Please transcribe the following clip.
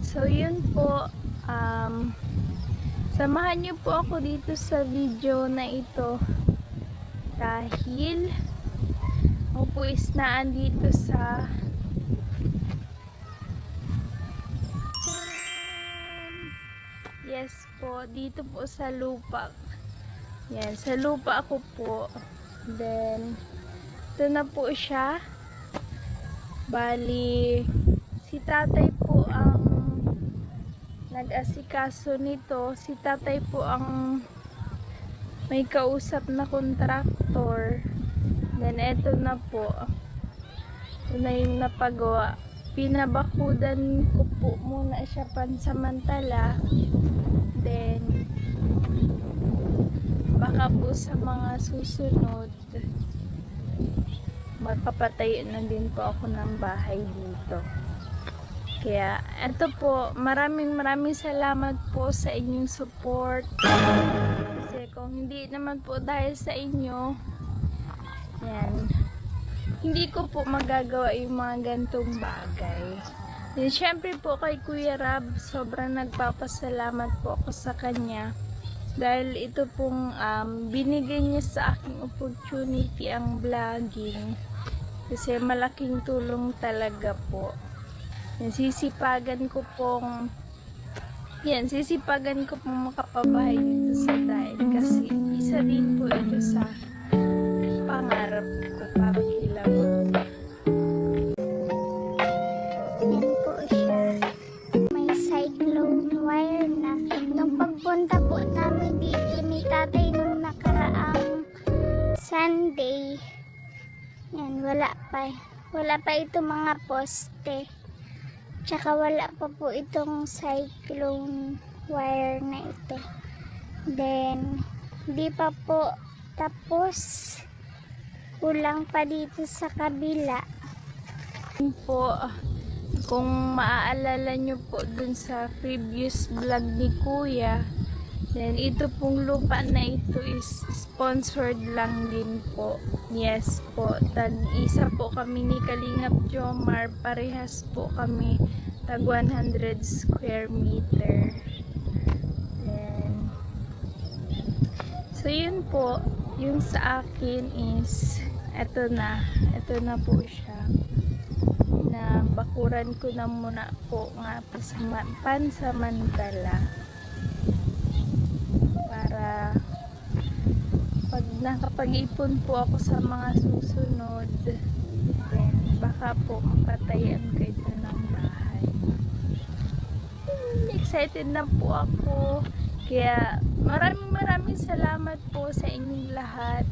So yun po, samahan niyo po ako dito sa video na ito dahil ako po is naandito sa yes po, dito po sa lupa. Yan, sa lupa ako po. Then ito na po siya. Bali, si tatay po ang nag-asikaso nito. Si tatay po ang may kausap na kontraktor. Then eto na po. Ito na yung napagawa. Pinabakudan ko po muna siya pansamantala. Then baka po sa mga susunod magpapatayo na din po ako ng bahay dito. Kaya eto po, maraming salamat po sa inyong support. Kasi kung hindi naman po dahil sa inyo, yan, hindi ko po magagawa yung mga gantong bagay. Then syempre po kay Kuya Rab, sobrang nagpapasalamat po ako sa kanya. Dahil ito pong binigay niya sa aking opportunity ang vlogging. Kasi malaking tulong talaga po. Sisipagan ko pong makapabahay dito sa dahil kasi isa din po ito sa pangarap ko para kilaman. Yan po siya. May cyclone wire na. Nung pagpunta po namin dito ni tatay nung nakaraang Sunday, yan, wala pa itong mga poste. Tsaka wala pa po itong cyclone wire na ito. Then, di pa po tapos. Kulang pa dito sa kabila. Po, kung maaalala nyo po dun sa previous vlog ni Kuya, then ito pong lupa na ito is sponsored lang din po. Yes po, tag-isa po kami ni Kalingap Jomar, parehas po kami tag 100 square meter. Then, so yun po, yung sa akin is eto na po siya. Na bakuran ko na muna po nga pansamantala para pag nakapag-ipon po ako sa mga susunod, then baka po mapatayan ko ito ng bahay. Excited na po ako, kaya maraming salamat po sa inyong lahat.